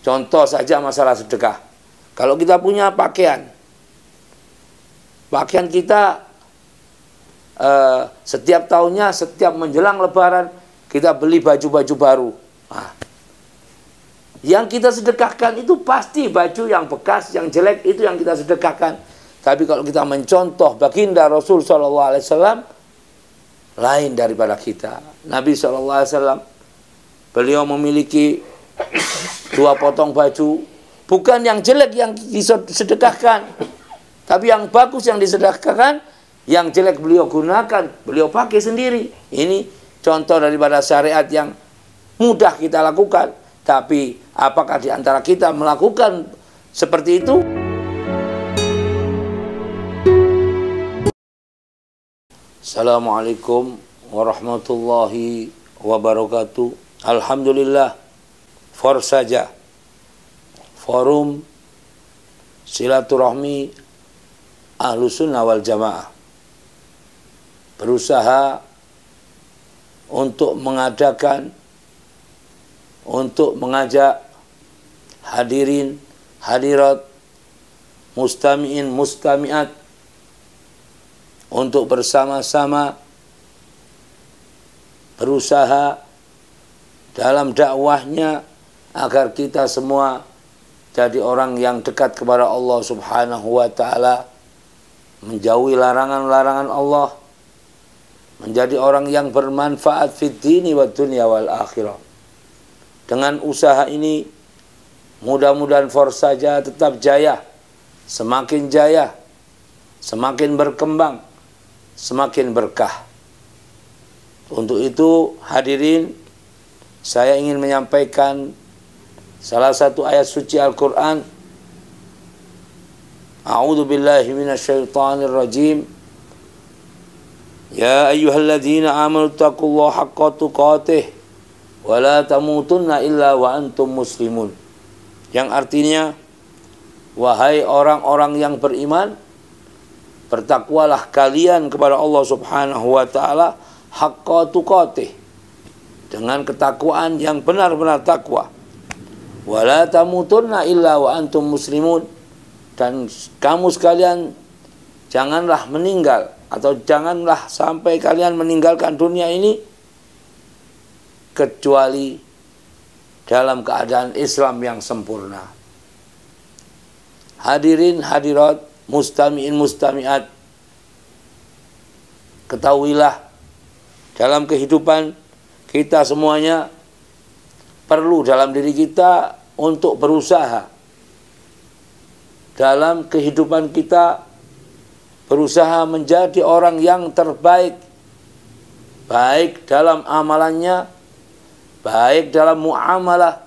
Contoh saja masalah sedekah. Kalau kita punya pakaian kita setiap tahunnya, setiap menjelang Lebaran, kita beli baju-baju baru. Nah, yang kita sedekahkan itu pasti baju yang bekas, yang jelek, itu yang kita sedekahkan. Tapi kalau kita mencontoh baginda Rasul SAW, lain daripada kita. Nabi SAW, beliau memiliki 2 potong baju, bukan yang jelek yang disedekahkan, tapi yang bagus yang disedekahkan. Yang jelek beliau gunakan, beliau pakai sendiri. Ini contoh daripada syariat yang mudah kita lakukan. Tapi apakah di antara kita melakukan seperti itu? Assalamualaikum warahmatullahi wabarakatuh. Alhamdulillah, Forsaja, Forum Silaturahmi Ahlussunnah wal Jamaah, berusaha untuk mengadakan, untuk mengajak hadirin, hadirat, mustami'in, mustami'at untuk bersama-sama berusaha dalam dakwahnya agar kita semua jadi orang yang dekat kepada Allah Subhanahu wa ta'ala, menjauhi larangan-larangan Allah, menjadi orang yang bermanfaat fid dini wa dunya wal akhirah. Dengan usaha ini, mudah-mudahan Forsaja tetap jaya, semakin jaya, semakin berkembang, semakin berkah. Untuk itu, hadirin, saya ingin menyampaikan salah satu ayat suci Al-Quran. A'udzu billahi minasyaitonir rajim. Ya ayyuhalladzina amanu taqullaha haqqa tuqatih wa la tamutunna illa wa antum muslimun. Yang artinya, wahai orang-orang yang beriman, bertakwalah kalian kepada Allah Subhanahu wa ta'ala haqqa tuqatih, dengan ketakwaan yang benar-benar takwa. Wa la tamutunna illa wa antum muslimun, dan kamu sekalian janganlah meninggal, atau janganlah sampai kalian meninggalkan dunia ini kecuali dalam keadaan Islam yang sempurna. Hadirin hadirat, mustami'in mustami'at, ketahuilah dalam kehidupan kita semuanya perlu dalam diri kita untuk berusaha. Dalam kehidupan kita berusaha menjadi orang yang terbaik, baik dalam amalannya, baik dalam muamalah,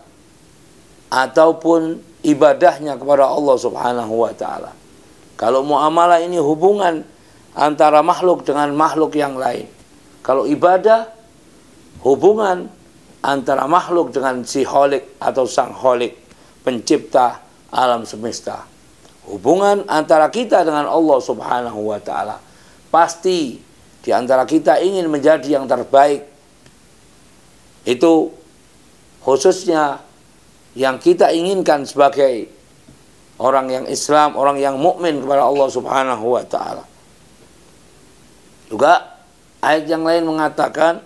ataupun ibadahnya kepada Allah Subhanahu wa ta'ala. Kalau muamalah ini hubungan antara makhluk dengan makhluk yang lain. Kalau ibadah, hubungan antara makhluk dengan si Khalik atau sang Khalik, pencipta alam semesta. Hubungan antara kita dengan Allah Subhanahu wa ta'ala. Pasti di antara kita ingin menjadi yang terbaik. Itu khususnya yang kita inginkan sebagai orang yang Islam, orang yang mukmin kepada Allah Subhanahu wa ta'ala. Juga ayat yang lain mengatakan,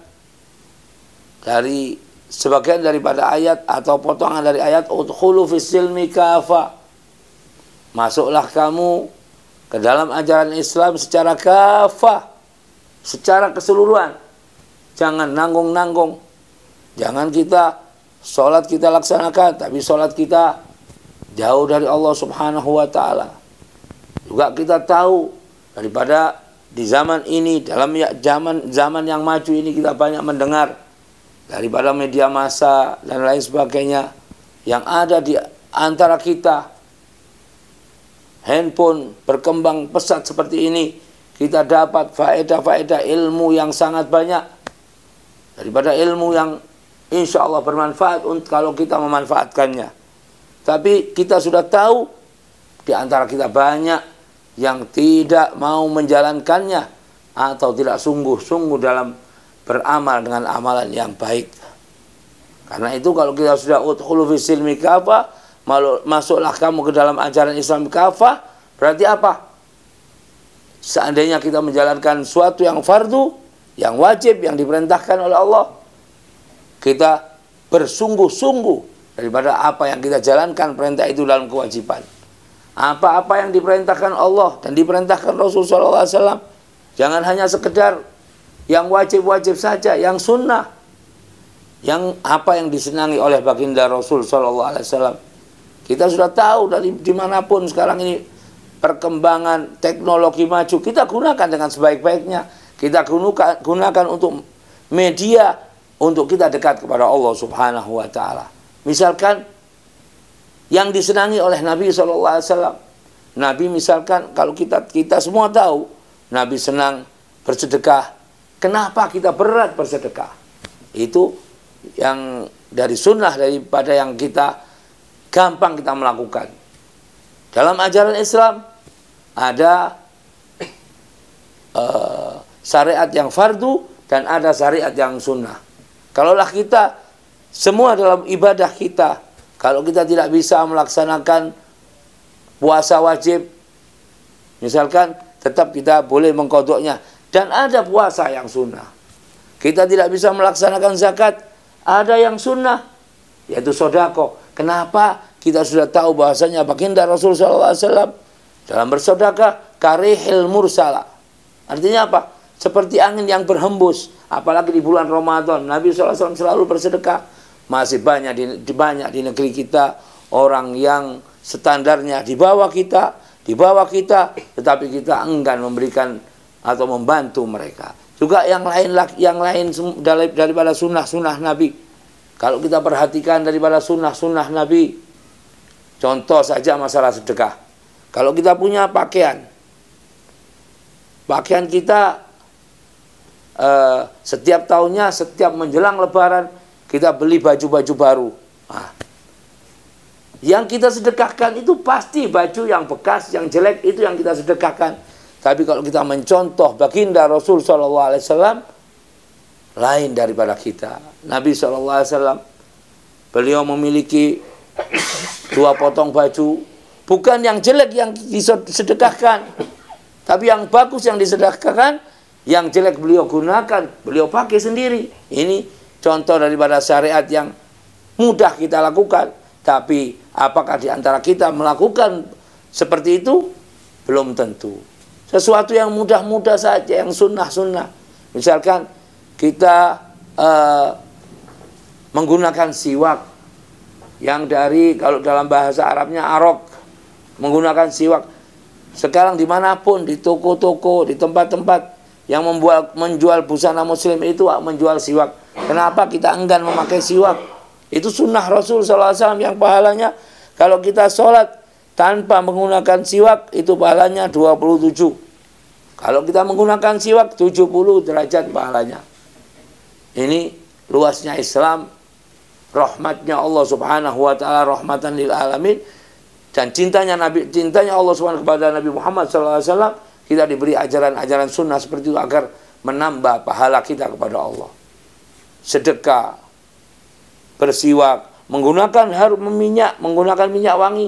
dari sebagian daripada ayat atau potongan dari ayat, udkhulu fis silmi kafa, masuklah kamu ke dalam ajaran Islam secara kafah, secara keseluruhan. Jangan nanggung-nanggung. Jangan kita sholat kita laksanakan, tapi sholat kita jauh dari Allah Subhanahu wa ta'ala. Juga kita tahu daripada di zaman ini, dalam zaman yang maju ini, kita banyak mendengar daripada media massa dan lain sebagainya yang ada di antara kita. Handphone berkembang pesat seperti ini, kita dapat faedah-faedah ilmu yang sangat banyak, daripada ilmu yang insya Allah bermanfaat kalau kita memanfaatkannya. Tapi kita sudah tahu di antara kita banyak yang tidak mau menjalankannya atau tidak sungguh-sungguh dalam beramal dengan amalan yang baik. Karena itu kalau kita sudah udkhulu fis silmi kafah, masuklah kamu ke dalam ajaran Islam kafah, berarti apa? Seandainya kita menjalankan suatu yang fardu, yang wajib, yang diperintahkan oleh Allah, kita bersungguh-sungguh daripada apa yang kita jalankan perintah itu dalam kewajiban. Apa-apa yang diperintahkan Allah dan diperintahkan Rasulullah SAW, jangan hanya sekedar yang wajib-wajib saja, yang sunnah, yang apa yang disenangi oleh baginda Rasul SAW. Kita sudah tahu dari dimanapun sekarang ini perkembangan teknologi maju, kita gunakan dengan sebaik-baiknya. Kita gunakan untuk media, untuk kita dekat kepada Allah Subhanahu wa Ta'ala. Misalkan yang disenangi oleh Nabi SAW. Nabi misalkan, kalau kita semua tahu Nabi senang bersedekah. Kenapa kita berat bersedekah? Itu yang dari sunnah, daripada yang kita gampang kita melakukan. Dalam ajaran Islam ada syariat yang fardu dan ada syariat yang sunnah. Kalaulah kita semua dalam ibadah kita, kalau kita tidak bisa melaksanakan puasa wajib, misalkan, tetap kita boleh mengkodoknya. Dan ada puasa yang sunnah. Kita tidak bisa melaksanakan zakat, ada yang sunnah, yaitu sodako. Kenapa? Kita sudah tahu bahasanya baginda Rasulullah SAW dalam bersodakah, karihil mursala. Artinya apa? Seperti angin yang berhembus. Apalagi di bulan Ramadan, Nabi SAW selalu bersedekah. Masih banyak di negeri kita orang yang standarnya di bawah kita, tetapi kita enggan memberikan atau membantu mereka. Juga yang lain daripada sunnah Nabi. Kalau kita perhatikan daripada sunnah Nabi, contoh saja masalah sedekah. Kalau kita punya pakaian kita setiap tahunnya, setiap menjelang Lebaran, kita beli baju-baju baru. Nah, yang kita sedekahkan itu pasti baju yang bekas, yang jelek, itu yang kita sedekahkan. Tapi kalau kita mencontoh baginda Rasul SAW, lain daripada kita. Nabi SAW, beliau memiliki 2 potong baju, bukan yang jelek yang disedekahkan, tapi yang bagus yang disedekahkan, yang jelek beliau gunakan, beliau pakai sendiri. Ini contoh daripada syariat yang mudah kita lakukan. Tapi apakah di antara kita melakukan seperti itu? Belum tentu. Sesuatu yang mudah-mudah saja, yang sunnah-sunnah. Misalkan kita menggunakan siwak, yang kalau dalam bahasa Arabnya arok, menggunakan siwak. Sekarang dimanapun, di toko-toko, di tempat-tempat yang menjual busana muslim itu menjual siwak. Kenapa kita enggan memakai siwak? Itu sunnah Rasul SAW yang pahalanya, kalau kita sholat tanpa menggunakan siwak, itu pahalanya 27. Kalau kita menggunakan siwak, 70 derajat pahalanya. Ini luasnya Islam, rahmatnya Allah Subhanahu wa Ta'ala, rahmatan lil alamin, dan cintanya Allah Subhanahu kepada Nabi Muhammad SAW. Kita diberi ajaran-ajaran sunnah seperti itu agar menambah pahala kita kepada Allah. Sedekah, bersiwak, menggunakan menggunakan minyak wangi,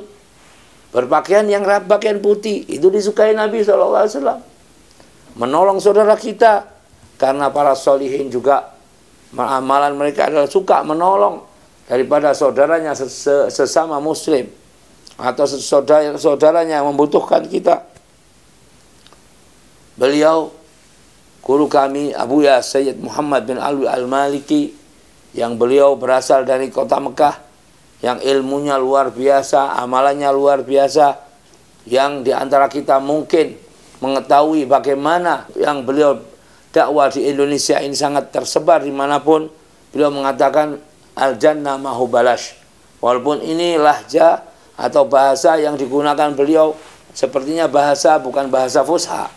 berpakaian yang pakaian putih, itu disukai Nabi SAW. Menolong saudara kita, karena para solihin juga amalan mereka adalah suka menolong daripada saudaranya sesama muslim atau saudaranya yang membutuhkan kita. Beliau, guru kami Abu Ya Sayyid Muhammad bin Alwi Al-Maliki, yang beliau berasal dari kota Mekah, yang ilmunya luar biasa, amalannya luar biasa, yang diantara kita mungkin mengetahui bagaimana yang beliau dakwah di Indonesia ini sangat tersebar dimanapun. Beliau mengatakan al-jannah mahubalash. Walaupun ini lahja atau bahasa yang digunakan beliau sepertinya bukan bahasa fusha,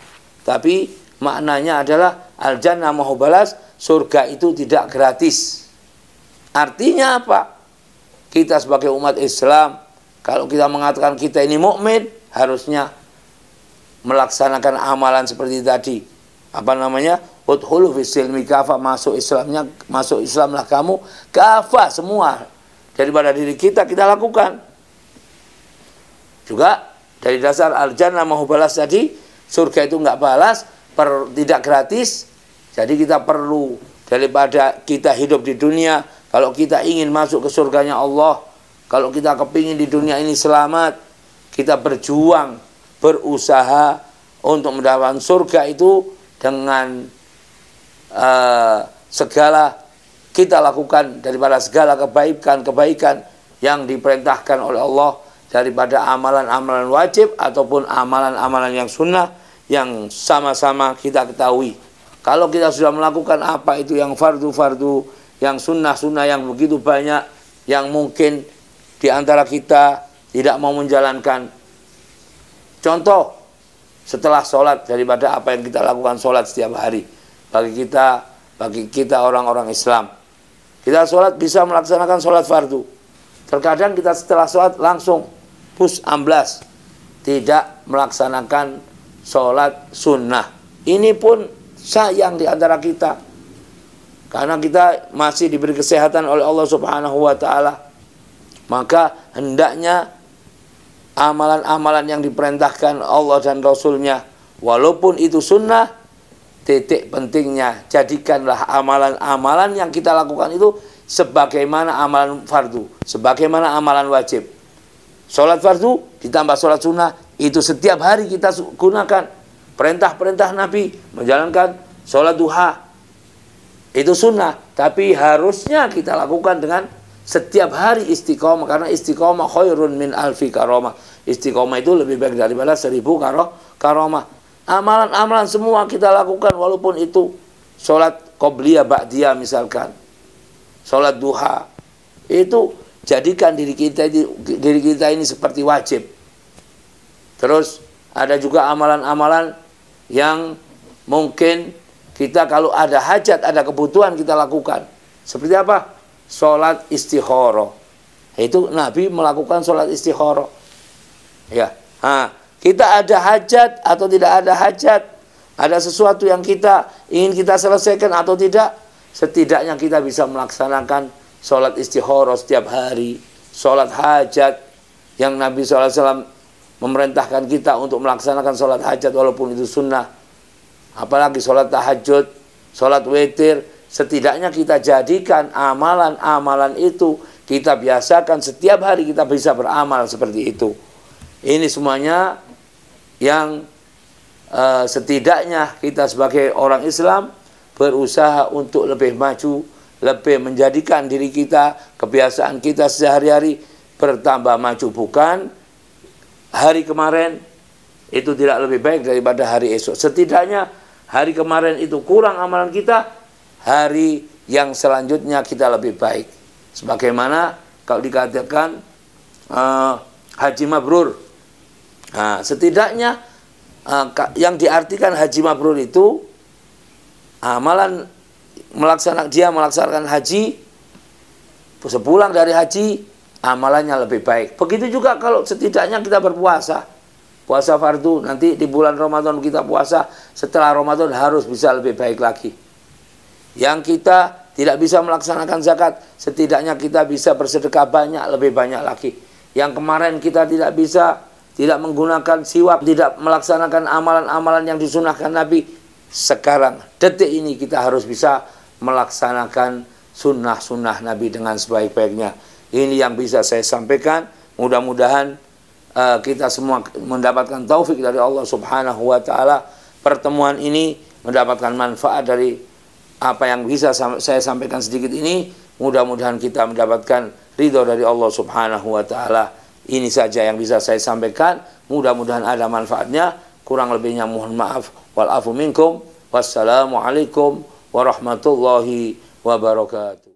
tapi maknanya adalah al-jannah mahubalash, surga itu tidak gratis. Artinya apa? Kita sebagai umat Islam, kalau kita mengatakan kita ini mukmin, harusnya melaksanakan amalan seperti tadi. Apa namanya? Udkhulu fis-silmi kafah, masuk Islamlah kamu kafah semua. Daripada diri kita lakukan. Juga dari dasar al-jannah mau balas tadi, surga itu enggak balas, tidak gratis. Jadi kita perlu, daripada kita hidup di dunia, kalau kita ingin masuk ke surganya Allah, kalau kita kepingin di dunia ini selamat, kita berjuang, berusaha untuk mendapatkan surga itu dengan segala kita lakukan, daripada segala kebaikan yang diperintahkan oleh Allah, daripada amalan-amalan wajib ataupun amalan-amalan yang sunnah yang sama-sama kita ketahui. Kalau kita sudah melakukan apa itu yang fardu-fardu, yang sunnah-sunnah yang begitu banyak, yang mungkin di antara kita tidak mau menjalankan. Contoh, setelah sholat, daripada apa yang kita lakukan sholat setiap hari. Bagi kita orang-orang Islam, kita sholat bisa melaksanakan sholat fardu. Terkadang kita setelah sholat langsung amblas, tidak melaksanakan sholat sunnah. Ini pun sayang di antara kita, karena kita masih diberi kesehatan oleh Allah Subhanahu wa Ta'ala. Maka hendaknya amalan-amalan yang diperintahkan Allah dan Rasulnya, walaupun itu sunnah, titik pentingnya jadikanlah amalan-amalan yang kita lakukan itu sebagaimana amalan fardu, sebagaimana amalan wajib. Sholat fardu ditambah sholat sunnah, itu setiap hari kita gunakan. Perintah-perintah Nabi, menjalankan sholat duha, itu sunnah, tapi harusnya kita lakukan dengan setiap hari istiqomah, karena istiqomah khairun min alfi karomah. Istiqomah itu lebih baik daripada 1000 karomah. Amalan-amalan semua kita lakukan, walaupun itu sholat qobliyah ba'diyah misalkan, sholat duha, itu jadikan diri kita ini seperti wajib. Terus ada juga amalan-amalan yang mungkin kita kalau ada hajat, ada kebutuhan kita lakukan. Seperti apa? Sholat istikharah. Itu Nabi melakukan sholat istikharah. Ya. Kita ada hajat atau tidak ada hajat, ada sesuatu yang kita ingin kita selesaikan atau tidak, setidaknya kita bisa melaksanakan sholat istikharah setiap hari, sholat hajat yang Nabi SAW memerintahkan kita untuk melaksanakan sholat hajat walaupun itu sunnah. Apalagi sholat tahajud, sholat witir, setidaknya kita jadikan amalan-amalan itu, kita biasakan setiap hari kita bisa beramal seperti itu. Ini semuanya yang setidaknya kita sebagai orang Islam berusaha untuk lebih maju, lebih menjadikan diri kita, kebiasaan kita sehari-hari bertambah maju. Bukan hari kemarin itu tidak lebih baik daripada hari esok. Setidaknya hari kemarin itu kurang amalan kita, hari yang selanjutnya kita lebih baik. Sebagaimana kalau dikatakan haji mabrur. Nah, setidaknya yang diartikan haji mabrur itu amalan melaksanakan haji, sepulang dari haji amalannya lebih baik. Begitu juga kalau setidaknya kita berpuasa, puasa fardu, nanti di bulan Ramadan kita puasa, setelah Ramadan harus bisa lebih baik lagi. Yang kita tidak bisa melaksanakan zakat, setidaknya kita bisa bersedekah banyak, lebih banyak lagi. Yang kemarin kita tidak bisa, tidak menggunakan siwak, tidak melaksanakan amalan-amalan yang disunahkan Nabi, sekarang detik ini kita harus bisa melaksanakan sunnah-sunnah Nabi dengan sebaik-baiknya. Ini yang bisa saya sampaikan. Mudah-mudahan kita semua mendapatkan taufik dari Allah Subhanahu wa Ta'ala. Pertemuan ini mendapatkan manfaat dari apa yang bisa saya sampaikan sedikit ini. Mudah-mudahan kita mendapatkan ridho dari Allah Subhanahu wa Ta'ala. Ini saja yang bisa saya sampaikan. Mudah-mudahan ada manfaatnya. Kurang lebihnya mohon maaf. Wal afu minkum. Wassalamualaikum warahmatullahi wabarakatuh.